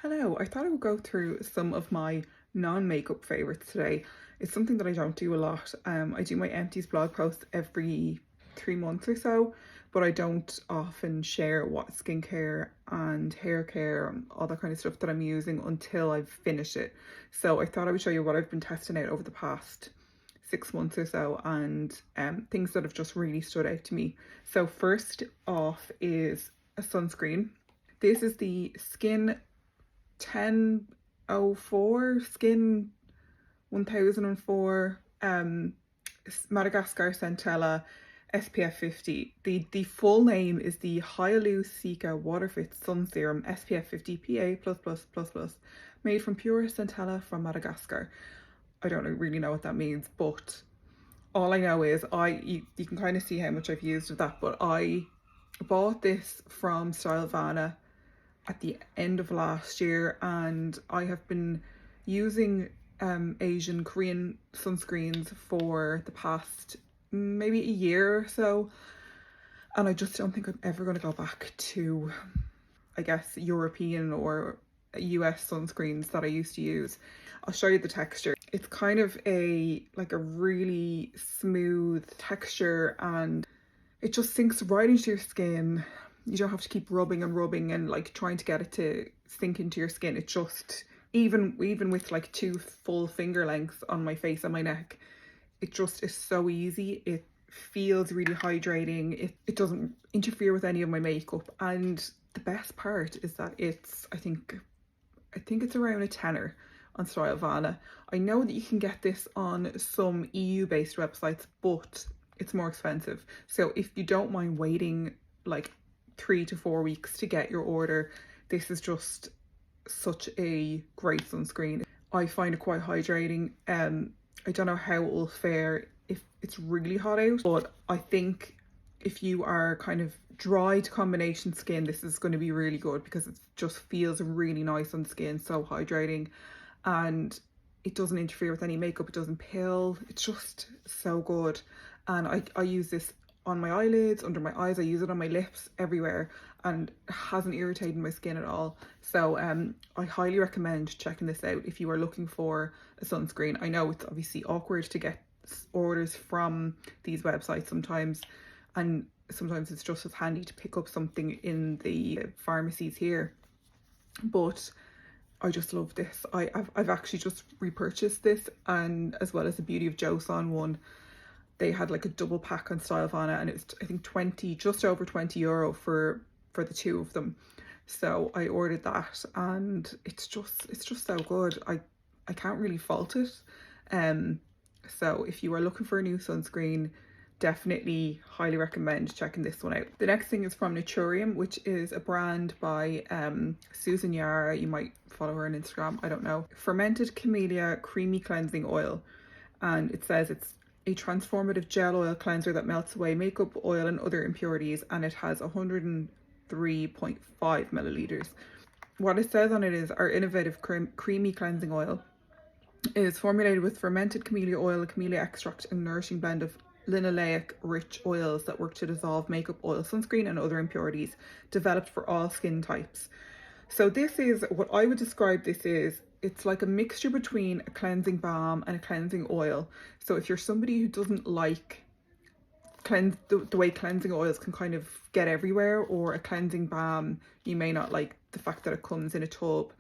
Hello, I thought I would go through some of my non-makeup favorites today. It's something that I don't do a lot. I do my empties blog post every 3 months or so, but I don't often share what skincare and hair care and all that kind of stuff that I'm using until I've finished it. So I thought I would show you what I've been testing out over the past 6 months or so and things that have just really stood out to me. So first off is a sunscreen. This is the Skin 1004 Skin 1004 Madagascar Centella SPF 50. The full name is the Hyaluronic Water Fit Sun Serum SPF 50 PA++++, made from pure centella from Madagascar. I don't really know what that means, but all I know is you can kind of see how much I've used of that, but I bought this from Stylevana at the end of last year, and I have been using Asian Korean sunscreens for the past maybe a year or so, and I just don't think I'm ever going to go back to, I guess, European or US sunscreens that I used to use. I'll show you the texture. It's kind of like a really smooth texture, and it just sinks right into your skin. You don't have to keep rubbing and rubbing and like trying to get it to sink into your skin. It just, even with like two full finger lengths on my face and my neck, it just is so easy. It feels really hydrating. It doesn't interfere with any of my makeup. And the best part is that I think it's around a tenner on Stylevana. I know that you can get this on some EU-based websites, but it's more expensive. So if you don't mind waiting like 3 to 4 weeks to get your order, this is just such a great sunscreen. I find it quite hydrating. I don't know how it will fare if it's really hot out, but I think if you are kind of dry to combination skin, this is going to be really good because it just feels really nice on the skin, so hydrating, and it doesn't interfere with any makeup, it doesn't pill, it's just so good. And I use this on my eyelids, under my eyes, I use it on my lips, everywhere, and it hasn't irritated my skin at all. So I highly recommend checking this out if you are looking for a sunscreen. I know it's obviously awkward to get orders from these websites sometimes, and sometimes it's just as handy to pick up something in the pharmacies here, but I just love this. I've actually just repurchased this, and as well as the Beauty of Joseon one. They had like a double pack on Stylevana, and it was I think just over €20 for the two of them. So I ordered that, and it's just so good. I can't really fault it. So if you are looking for a new sunscreen, definitely highly recommend checking this one out. The next thing is from Naturium, which is a brand by Susan Yara. You might follow her on Instagram, I don't know. Fermented Camellia Creamy Cleansing Oil, and it says it's a transformative gel oil cleanser that melts away makeup, oil and other impurities, and it has 103.5 milliliters. What it says on it is our innovative creamy cleansing oil is formulated with fermented camellia oil, camellia extract, and nourishing blend of linoleic rich oils that work to dissolve makeup, oil, sunscreen and other impurities, developed for all skin types. So this is what I would describe this is. It's like a mixture between a cleansing balm and a cleansing oil. So if you're somebody who doesn't like the way cleansing oils can kind of get everywhere, or a cleansing balm, you may not like the fact that it comes in a tub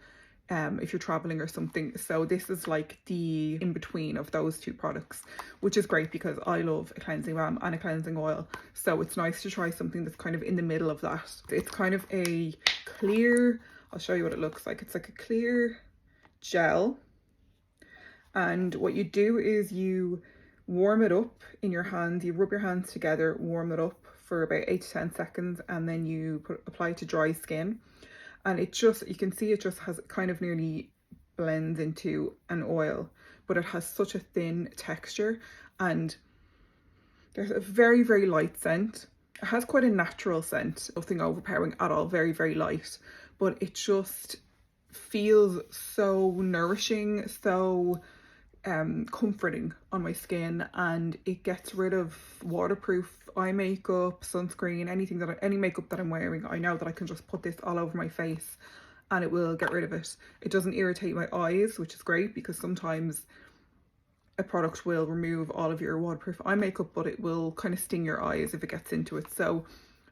if you're traveling or something. So this is like the in-between of those two products, which is great because I love a cleansing balm and a cleansing oil. So it's nice to try something that's kind of in the middle of that. It's kind of a clear, I'll show you what it looks like. It's like a clear gel, and what you do is you warm it up in your hands. You rub your hands together, warm it up for about 8 to 10 seconds, and then you apply it to dry skin. And it just, you can see it just has kind of nearly blends into an oil, but it has such a thin texture, and there's a very, very light scent. It has quite a natural scent, nothing overpowering at all, very, very light, but it just feels so nourishing, so comforting on my skin, and it gets rid of waterproof eye makeup, sunscreen, any makeup that I'm wearing. I know that I can just put this all over my face and it will get rid of it. It doesn't irritate my eyes, which is great because sometimes a product will remove all of your waterproof eye makeup, but it will kind of sting your eyes if it gets into it. So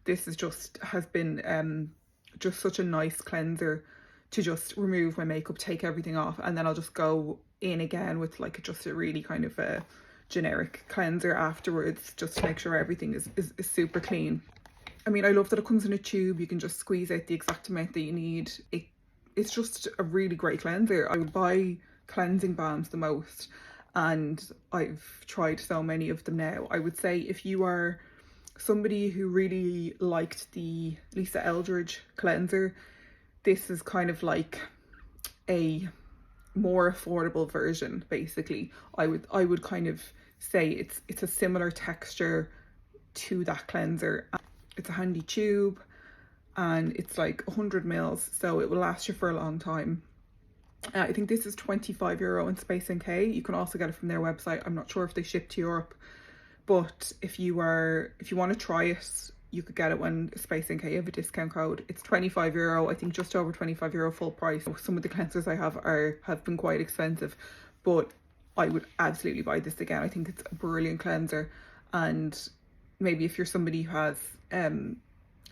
this is just has been just such a nice cleanser to just remove my makeup, take everything off, and then I'll just go in again with like just a really kind of a generic cleanser afterwards, just to make sure everything is super clean. I mean, I love that it comes in a tube. You can just squeeze out the exact amount that you need. It's just a really great cleanser. I would buy cleansing balms the most, and I've tried so many of them now. I would say if you are somebody who really liked the Lisa Eldridge cleanser, this is kind of like a more affordable version, basically. I would kind of say it's a similar texture to that cleanser. It's a handy tube and it's like 100 mils, so it will last you for a long time. I think this is €25 in Space NK. You can also get it from their website. I'm not sure if they ship to Europe, but if you want to try it, you could get it when Space NK have a discount code. It's €25, I think just over €25 full price. Some of the cleansers I have been quite expensive, but I would absolutely buy this again. I think it's a brilliant cleanser, and maybe if you're somebody who has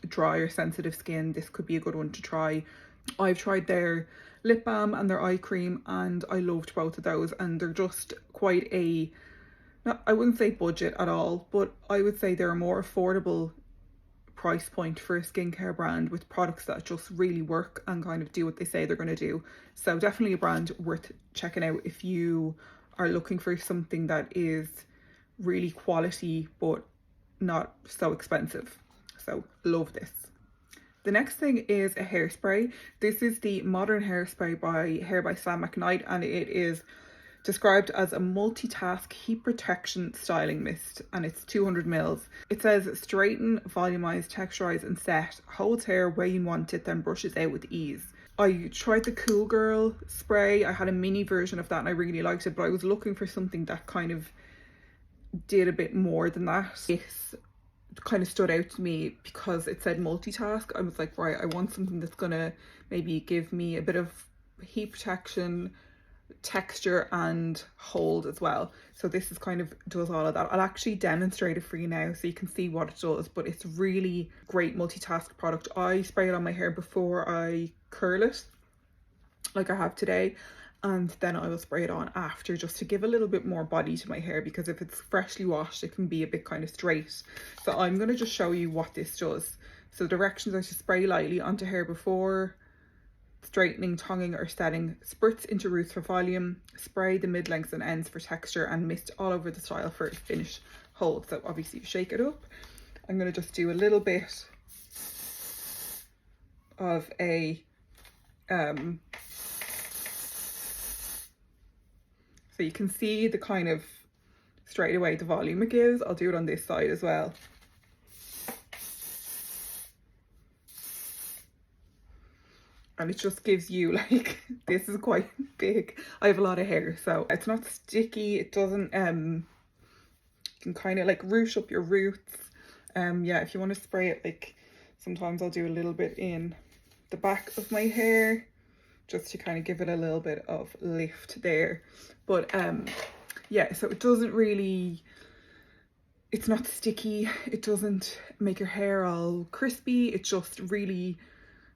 dry or sensitive skin, this could be a good one to try. I've tried their lip balm and their eye cream, and I loved both of those, and they're just quite I wouldn't say budget at all, but I would say they're a more affordable price point for a skincare brand with products that just really work and kind of do what they say they're going to do. So definitely a brand worth checking out if you are looking for something that is really quality but not so expensive. So love this. The next thing is a hairspray. This is the Modern Hairspray by Hair by Sam McKnight, and it is described as a multitask heat protection styling mist, and it's 200 mils. It says straighten, volumize, texturize and set, holds hair where you want it, then brushes out with ease. I tried the Cool Girl spray. I had a mini version of that and I really liked it, but I was looking for something that kind of did a bit more than that. This kind of stood out to me because it said multitask. I was like, right, I want something that's gonna maybe give me a bit of heat protection, texture and hold as well. So this is kind of does all of that. I'll actually demonstrate it for you now so you can see what it does, but it's really great multitask product. I spray it on my hair before I curl it like I have today, and then I will spray it on after, just to give a little bit more body to my hair, because if it's freshly washed it can be a bit kind of straight. So I'm going to just show you what this does. So directions are to spray lightly onto hair before straightening, tonguing or setting, spritz into roots for volume, spray the mid-lengths and ends for texture, and mist all over the style for a finish hold. So obviously you shake it up. I'm going to just do a little bit of a so you can see the kind of straight away the volume it gives. I'll do it on this side as well. And it just gives you like, this is quite big. I have a lot of hair, so it's not sticky. It doesn't, you can kind of like root up your roots. Yeah, if you want to spray it, like sometimes I'll do a little bit in the back of my hair just to kind of give it a little bit of lift there. But yeah, so it doesn't really, it's not sticky. It doesn't make your hair all crispy. It just really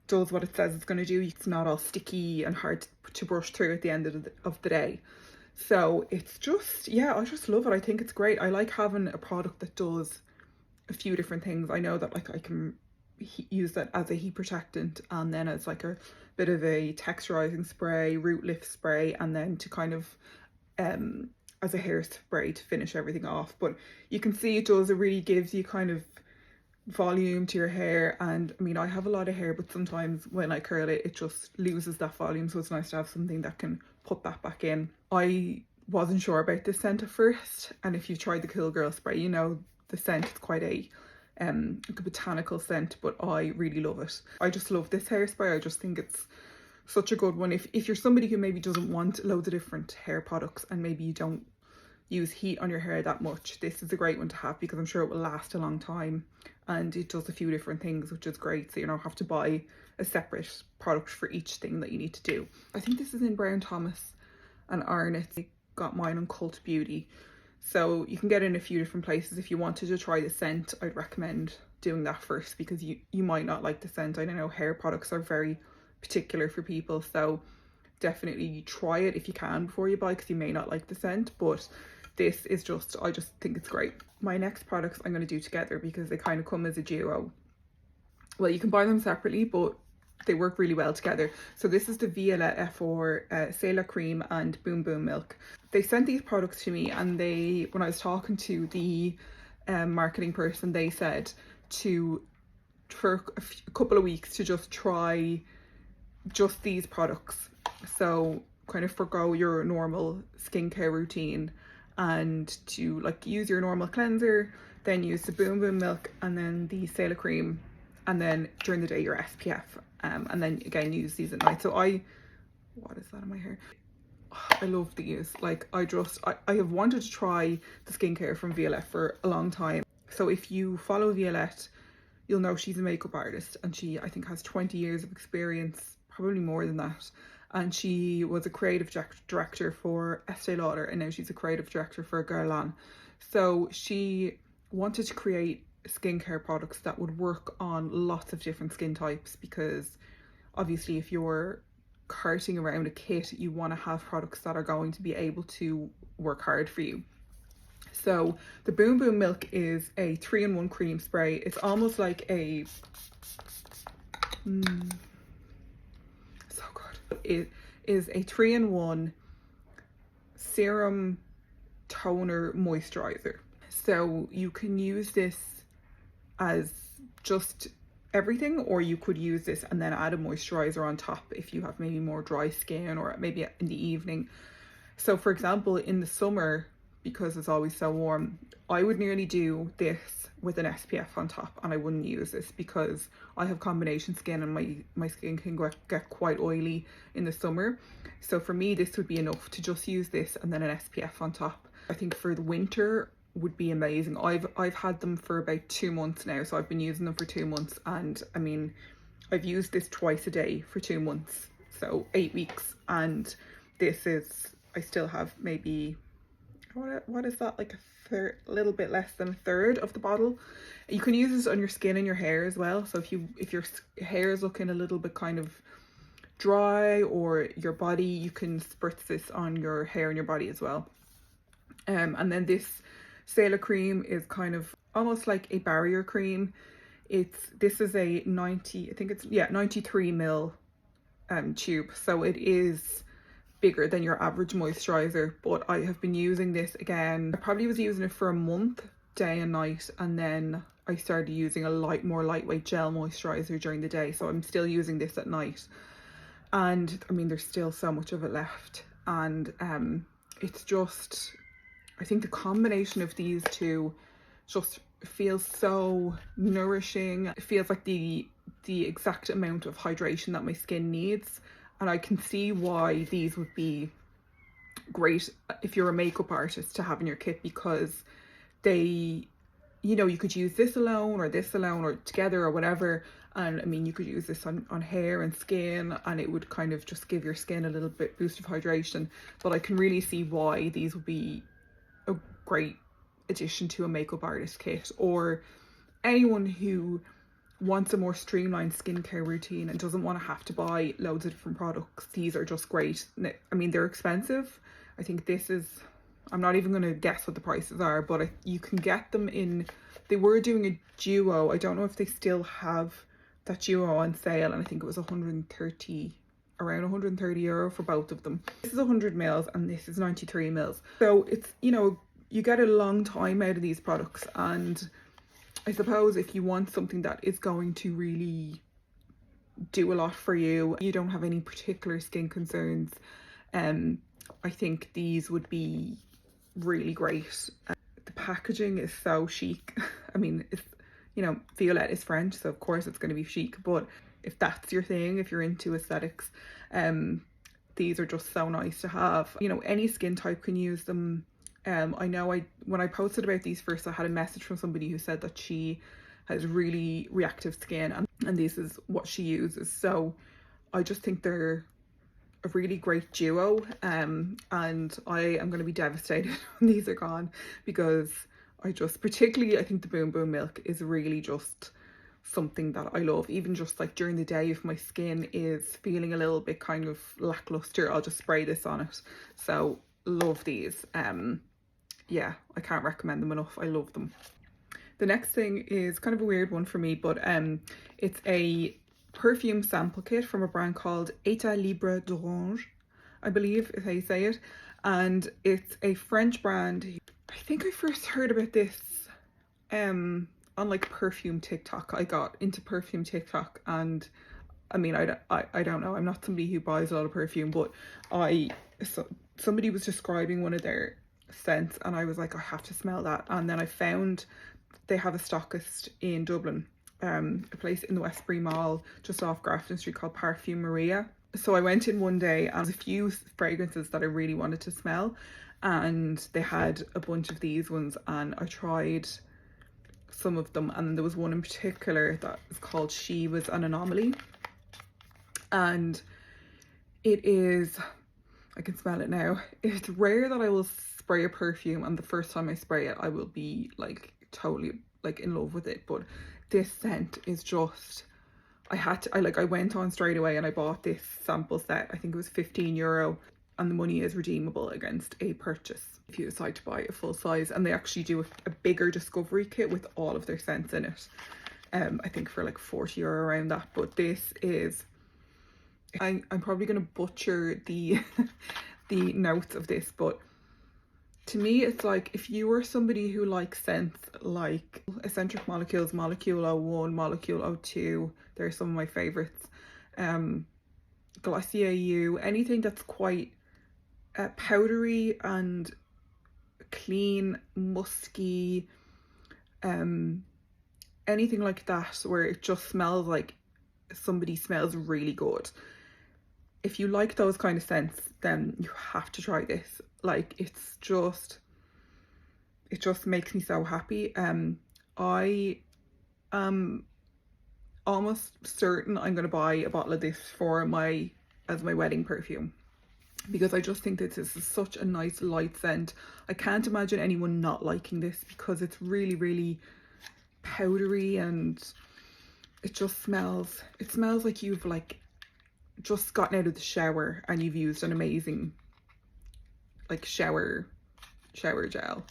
does what it says it's going to do. It's not all sticky and hard to brush through at the end of the day. So it's just, yeah, I just love it. I think it's great. I like having a product that does a few different things. I know that like I can use that as a heat protectant, and then as like a bit of a texturizing spray, root lift spray, and then to kind of as a hairspray to finish everything off. But you can see it does, it really gives you kind of volume to your hair. And I mean, I have a lot of hair, but sometimes when I curl it, it just loses that volume, so it's nice to have something that can put that back in. I wasn't sure about this scent at first, and if you've tried the Cool Girl spray, you know the scent is quite a like a botanical scent, but I really love it. I just love this hairspray. I just think it's such a good one if you're somebody who maybe doesn't want loads of different hair products and maybe you don't use heat on your hair that much. This is a great one to have because I'm sure it will last a long time, and it does a few different things, which is great. So you don't have to buy a separate product for each thing that you need to do. I think this is in Brown Thomas and Arnott's. I got mine on Cult Beauty. So you can get it in a few different places. If you wanted to try the scent, I'd recommend doing that first, because you might not like the scent. I don't know, hair products are very particular for people, so definitely try it if you can before you buy, because you may not like the scent. But this is just, I just think it's great. My next products I'm going to do together because they kind of come as a duo. Well, you can buy them separately, but they work really well together. So this is the Violette F4 C'est La Cream and Boom Boom Milk. They sent these products to me, and they, when I was talking to the marketing person, they said for a couple of weeks to just try just these products. So kind of forgo your normal skincare routine and to like use your normal cleanser, then use the Boom Boom Milk and then the C'est La Cream, and then during the day your SPF, and then again use these at night. So what is that in my hair? I love these. Like I have wanted to try the skincare from Violette for a long time. So if you follow Violette, you'll know she's a makeup artist, and she, I think, has 20 years of experience, probably more than that. And she was a creative director for Estee Lauder, and now she's a creative director for Guerlain. So she wanted to create skincare products that would work on lots of different skin types, because obviously if you're carting around a kit, you want to have products that are going to be able to work hard for you. So the Boom Boom Milk is a 3-in-1 cream spray. It's almost like a so good. It is a 3-in-1 serum, toner, moisturizer. So you can use this as just everything, or you could use this and then add a moisturizer on top if you have maybe more dry skin, or maybe in the evening. So for example, in the summer, because it's always so warm, I would nearly do this with an SPF on top, and I wouldn't use this because I have combination skin and my skin can get quite oily in the summer. So for me, this would be enough to just use this and then an SPF on top. I think for the winter would be amazing. I've had them for about 2 months now, so I've been using them for 2 months, and I mean, I've used this twice a day for 2 months, so 8 weeks, and this is, I still have maybe, what is that, like a little bit less than a third of the bottle. You can use this on your skin and your hair as well. So if your hair is looking a little bit kind of dry, or your body, you can spritz this on your hair and your body as well. And then this C'est La Cream is kind of almost like a barrier cream. This is a 93 ml tube, so it is bigger than your average moisturizer. But I have been using this again. I probably was using it for a month, day and night, and then I started using a more lightweight gel moisturizer during the day. So I'm still using this at night, and I mean, there's still so much of it left, and it's just, I think the combination of these two just feels so nourishing. It feels like the exact amount of hydration that my skin needs. And I can see why these would be great if you're a makeup artist to have in your kit, because they, you know, you could use this alone or together or whatever. And I mean, you could use this on hair and skin, and it would kind of just give your skin a little bit boost of hydration. But I can really see why these would be a great addition to a makeup artist kit, or anyone who wants a more streamlined skincare routine and doesn't want to have to buy loads of different products. These are just great. I mean, they're expensive. I think this is, I'm not even going to guess what the prices are, but you can get them in, they were doing a duo. I don't know if they still have that duo on sale, and I think it was around 130 euro for both of them. This is 100 mils and this is 93 mils. So it's, you know, you get a long time out of these products, and I suppose if you want something that is going to really do a lot for you, you don't have any particular skin concerns, I think these would be really great. The packaging is so chic. I mean, it's, you know, Violette is French, so of course it's going to be chic, but if that's your thing, if you're into aesthetics, these are just so nice to have. You know, any skin type can use them. I know when I posted about these first, I had a message from somebody who said that she has really reactive skin, and this is what she uses. So I just think they're a really great duo, and I am going to be devastated when these are gone, because I think the Boom Boom Milk is really just something that I love. Even just like during the day, if my skin is feeling a little bit kind of lackluster, I'll just spray this on it. So love these. Yeah, I can't recommend them enough. I love them. The next thing is kind of a weird one for me, but it's a perfume sample kit from a brand called État Libre d'Orange, I believe is how you say it. And it's a French brand. I think I first heard about this on like perfume TikTok. I got into perfume TikTok, and I mean, I don't know. I'm not somebody who buys a lot of perfume, but somebody was describing one of their scents, and I was like, I have to smell that. And then I found they have a stockist in Dublin, a place in the Westbury Mall just off Grafton Street called Perfume. So I went in one day, and there's a few fragrances that I really wanted to smell, and they had a bunch of these ones, and I tried some of them, and there was one in particular that is called She Was an Anomaly, and it is, I can smell it now. It's rare that I will spray a perfume and the first time I spray it I will be like totally like in love with it, but this scent is just, I went on straight away and I bought this sample set. I think it was €15, and the money is redeemable against a purchase if you decide to buy a full size. And they actually do a bigger discovery kit with all of their scents in it, I think for like €40 around that. But this is, I'm probably going to butcher the the notes of this, but to me it's like, if you were somebody who likes scents like Eccentric Molecules, Molecule 01, Molecule 02, they're some of my favorites, Glossier U, anything that's quite powdery and clean, musky, anything like that where it just smells like somebody smells really good. If you like those kind of scents, then you have to try this. Like, it just makes me so happy. I am almost certain I'm going to buy a bottle of this for as my wedding perfume, because I just think that this is such a nice light scent. I can't imagine anyone not liking this, because it's really, really powdery, and it smells like you've like just gotten out of the shower and you've used an amazing like shower gel.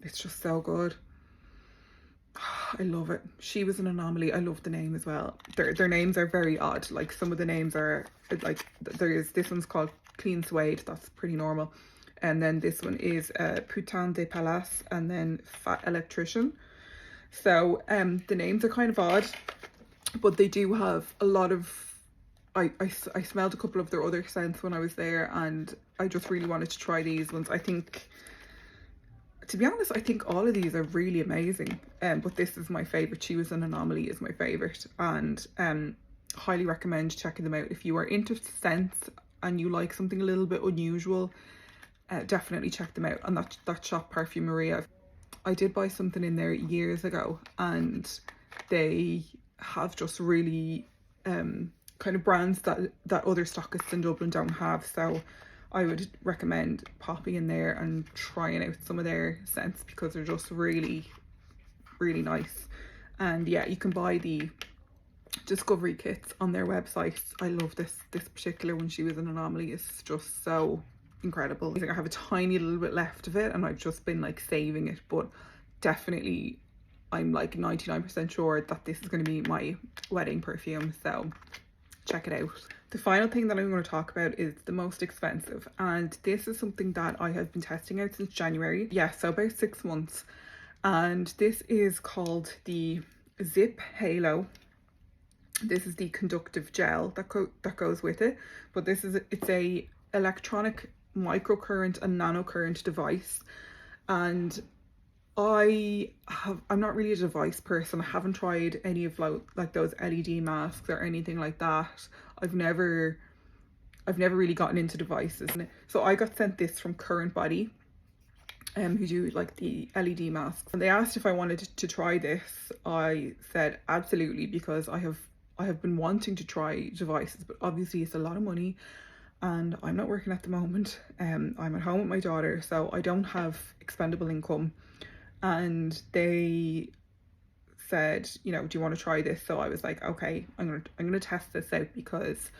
It's just so good. I love it. She Was an Anomaly. I love the name as well. Their names are very odd. Like, some of the names are like, this one's called Clean Suede. That's pretty normal. And then this one is Putain de Palace, and then Fat Electrician. So the names are kind of odd, but they do have a lot of, I smelled a couple of their other scents when I was there, and I just really wanted to try these ones. I think, to be honest, I think all of these are really amazing, but this is my favourite. She Was an Anomaly is my favourite, and highly recommend checking them out. If you are into scents and you like something a little bit unusual, definitely check them out. And that shop, Perfumeria, I did buy something in there years ago, and they have just really kind of brands that other stockists in Dublin don't have. So I would recommend popping in there and trying out some of their scents, because they're just really, really nice. And yeah, you can buy the discovery kits on their website. I love this particular one, She Was an Anomaly. It's just so incredible. I think I have a tiny little bit left of it, and I've just been like saving it, but definitely I'm like 99% sure that this is going to be my wedding perfume, so check it out. The final thing that I'm going to talk about is the most expensive, and this is something that I have been testing out since January. Yeah, so about 6 months. And this is called the Zip Halo. This is the conductive gel that goes with it, but it's a electronic microcurrent and nanocurrent device. And I'm not really a device person. I haven't tried any of like those LED masks or anything like that. I've never really gotten into devices. So I got sent this from Current Body, who do like the LED masks, and they asked if I wanted to try this. I said absolutely, because I have been wanting to try devices, but obviously it's a lot of money and I'm not working at the moment. I'm at home with my daughter, so I don't have expendable income. And they said, you know, do you want to try this? So I was like, okay, I'm gonna test this out, because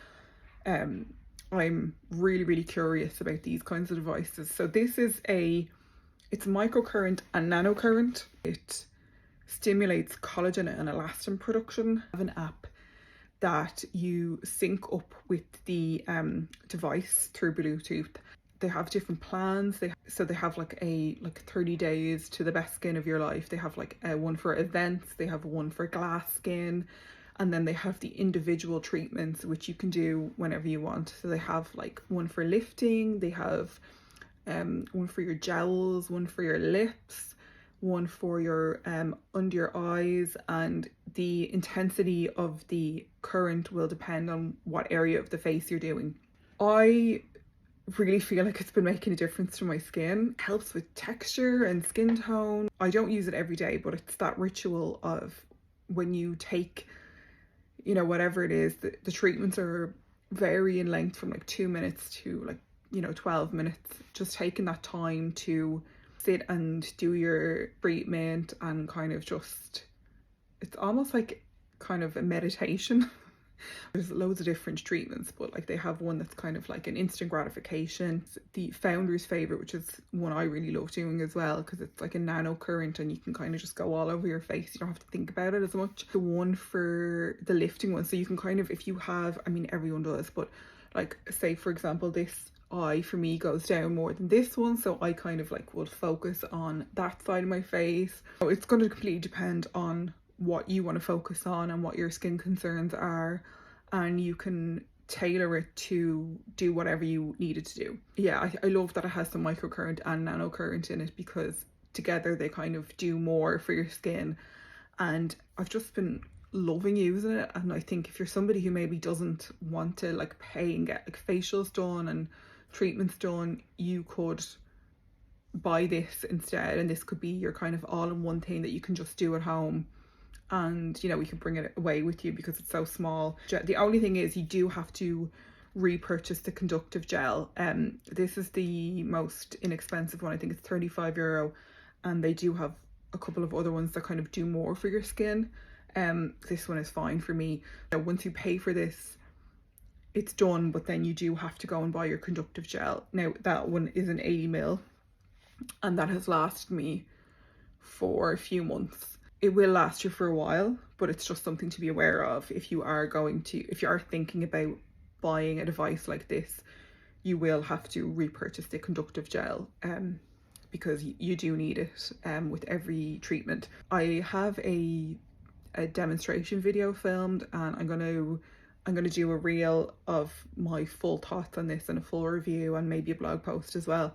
I'm really, really curious about these kinds of devices. So this is it's microcurrent and nanocurrent. It stimulates collagen and elastin production. I have an app that you sync up with the device through Bluetooth. They have different plans. They have like 30 days to the best skin of your life. They have like one for events. They have one for glass skin, and then they have the individual treatments which you can do whenever you want. So they have like one for lifting. They have one for your gels, one for your lips, one for your under your eyes, and the intensity of the current will depend on what area of the face you're doing. I really feel like it's been making a difference to my skin. It helps with texture and skin tone. I don't use it every day, but it's that ritual of when you take, you know, whatever it is, the treatments are vary in length from like 2 minutes to like, you know, 12 minutes. Just taking that time to sit and do your treatment and kind of just, it's almost like kind of a meditation. There's loads of different treatments, but like they have one that's kind of like an instant gratification. It's the founder's favorite, which is one I really love doing as well, because it's like a nano current and you can kind of just go all over your face. You don't have to think about it as much. The one for the lifting one, so you can kind of, if you have, I mean everyone does, but like say for example this eye for me goes down more than this one, so I kind of like would focus on that side of my face. So it's going to completely depend on what you want to focus on and what your skin concerns are, and you can tailor it to do whatever you need it to do. Yeah, I love that it has some microcurrent and nanocurrent in it, because together they kind of do more for your skin, and I've just been loving using it. And I think if you're somebody who maybe doesn't want to like pay and get like facials done and treatments done, you could buy this instead, and this could be your kind of all-in-one thing that you can just do at home, and you know, you can bring it away with you because it's so small. The only thing is you do have to repurchase the conductive gel. This is the most inexpensive one. I think it's €35, and they do have a couple of other ones that kind of do more for your skin. This one is fine for me. Now, once you pay for this, it's done, but then you do have to go and buy your conductive gel. Now that one is an 80ml, and that has lasted me for a few months. It will last you for a while, but it's just something to be aware of. If you are thinking about buying a device like this, you will have to repurchase the conductive gel, because you do need it with every treatment. I have a demonstration video filmed, and I'm gonna do a reel of my full thoughts on this and a full review, and maybe a blog post as well.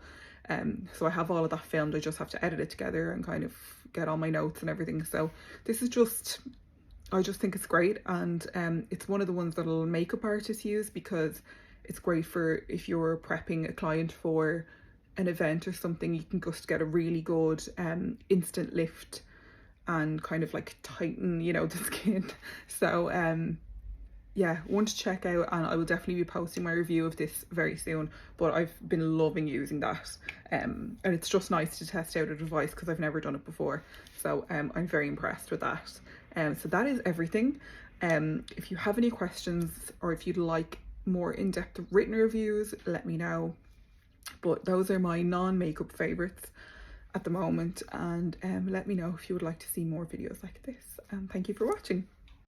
So I have all of that filmed. I just have to edit it together and kind of get all my notes and everything. So this is just, I just think it's great, and it's one of the ones that a makeup artist use, because it's great for if you're prepping a client for an event or something. You can just get a really good instant lift and kind of like tighten, you know, the skin. So yeah, one to check out, and I will definitely be posting my review of this very soon. But I've been loving using that, and it's just nice to test out a device because I've never done it before. So I'm very impressed with that. So that is everything. If you have any questions, or if you'd like more in-depth written reviews, let me know. But those are my non-makeup favorites at the moment, and let me know if you would like to see more videos like this. And thank you for watching.